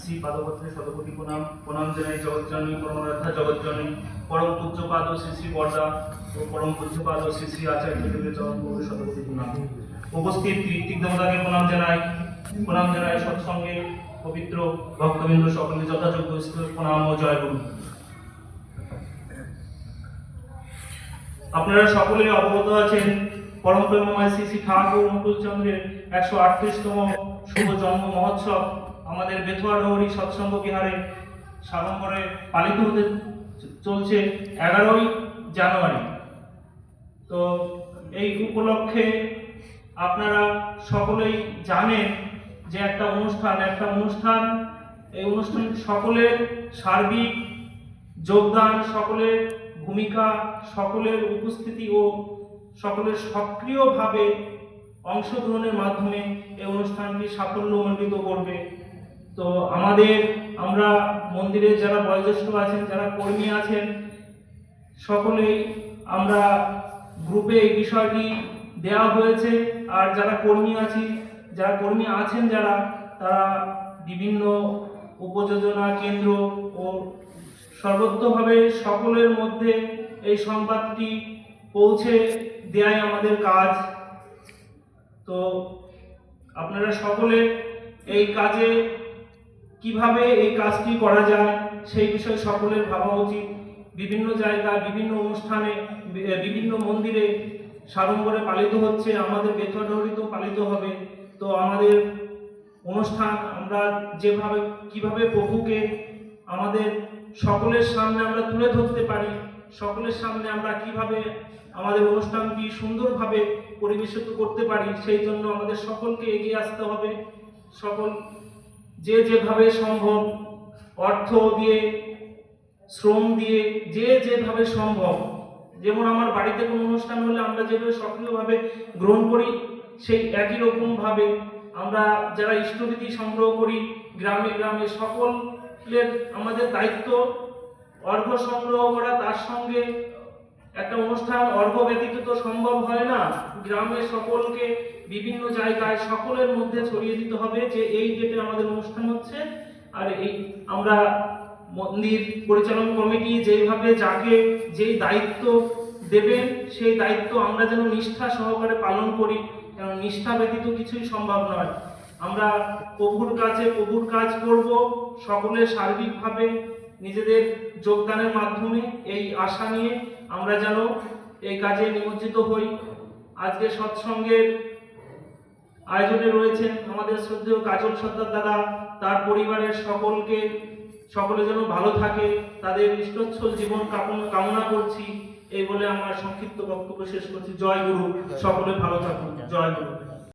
শ্রী পাদপত্রে শতকোটি প্রণাম প্রণাম জানাই জগৎজননী পরমারাধ্যা জগৎজননী পরম পূজ্যপাদ শ্রী শ্রী বর্দা ও পরম পূজ্যপাদ শ্রী শ্রী আচার্য দেবের চরণ গৌর শতকোটি প্রণাম। উপস্থিত ঋত্বিক দেবতাকে প্রণাম জানাই সৎসঙ্গে পবিত্র ভক্তবৃন্দ সকলকে যথাযোগ্য প্রণাম ও জয় গুরু। আপনারা সকলে অবগত আছেন পরম প্রেমময় শ্রী শ্রী ঠাকুর অনুকূলচন্দ্রের 138তম শুভ জন্ম মহোৎসব আমাদের বেথুয়াডহরি সৎসঙ্গ বিহারে সাড়ম্বরে পালিত হতে চলছে 11ই জানুয়ারি। তো এই উপলক্ষে আপনারা সকলেই জানেন যে একটা অনুষ্ঠান এই অনুষ্ঠান সকলের সার্বিক যোগদান, সকলের ভূমিকা, সকলের উপস্থিতি ও সকলের সক্রিয়ভাবে অংশগ্রহণের মাধ্যমে এই অনুষ্ঠানটি সাফল্যমণ্ডিত করবে। তো আমরা মন্দিরের যারা বয়োজ্যেষ্ঠ আছেন, যারা কর্মী আছেন, সকলেই আমরা গ্রুপে এই বিষয়টি দেওয়া হয়েছে। আর যারা কর্মী আছেন তারা বিভিন্ন উপযোজনা কেন্দ্র ও সর্বত্রভাবে সকলের মধ্যে এই সংবাদটি পৌঁছে দেয়াই আমাদের কাজ। তো আপনারা সকলে এই কাজে কিভাবে এই কাজটি করা যায় সেই বিষয়ে সকলের ভাবা উচিত। বিভিন্ন জায়গায়, বিভিন্ন অনুষ্ঠানে, বিভিন্ন মন্দিরে সাড়ম্বরে পালিত হচ্ছে, আমাদের বেথুয়াডহরিতেও পালিত হবে। তো আমাদের অনুষ্ঠান আমরা কিভাবে প্রভুকে আমাদের সকলের সামনে আমরা তুলে ধরতে পারি, সকলের সামনে আমরা কিভাবে আমাদের অনুষ্ঠানটি সুন্দরভাবে পরিবেশিত করতে পারি, সেই জন্য আমাদের সকলকে এগিয়ে আসতে হবে। সকল যেভাবে সম্ভব, অর্থ দিয়ে, শ্রম দিয়ে, যেভাবে সম্ভব, যেমন আমার বাড়িতে কোনো অনুষ্ঠান হলে আমরা যেভাবে সক্রিয়ভাবে গ্রহণ করি, সেই একই রকমভাবে আমরা যারা ইষ্টবিধি সংগ্রহ করি গ্রামে গ্রামে, সকলের আমাদের দায়িত্ব অর্ঘ্য সংগ্রহ করা। তার সঙ্গে একটা অনুষ্ঠান অর্ঘ্য ব্যতীত তো সম্ভব হয় না। গ্রামের সকলকে বিভিন্ন জায়গায় সকলের মধ্যে ছড়িয়ে দিতে হবে যে এই ডেটে আমাদের অনুষ্ঠান হচ্ছে। আর এই আমরা মন্দির পরিচালন কমিটি যেভাবে যাকে যেই দায়িত্ব দেবেন সেই দায়িত্ব আমরা যেন নিষ্ঠা সহকারে পালন করি, কারণ নিষ্ঠা ব্যতীত কিছুই সম্ভব নয়। আমরা প্রভুর কাজ করব, সকলে সার্বিকভাবে নিজেদের যোগদানের মাধ্যমে এই আশা নিয়ে আমরা যেন এই কাজে নিমজ্জিত হই। আজকে সৎসঙ্গের আয়োজনে রয়েছেন আমাদের শ্রদ্ধেয় কাজল সর্দার দাদা, তার পরিবারের সকলে যেন ভালো থাকে, তাদের ইষ্টচ্ছল জীবন কামনা করছি। এই বলে আমার সংক্ষিপ্ত বক্তব্য শেষ করছি। জয় গুরু, সকলে ভালো থাকুন। জয় গুরু।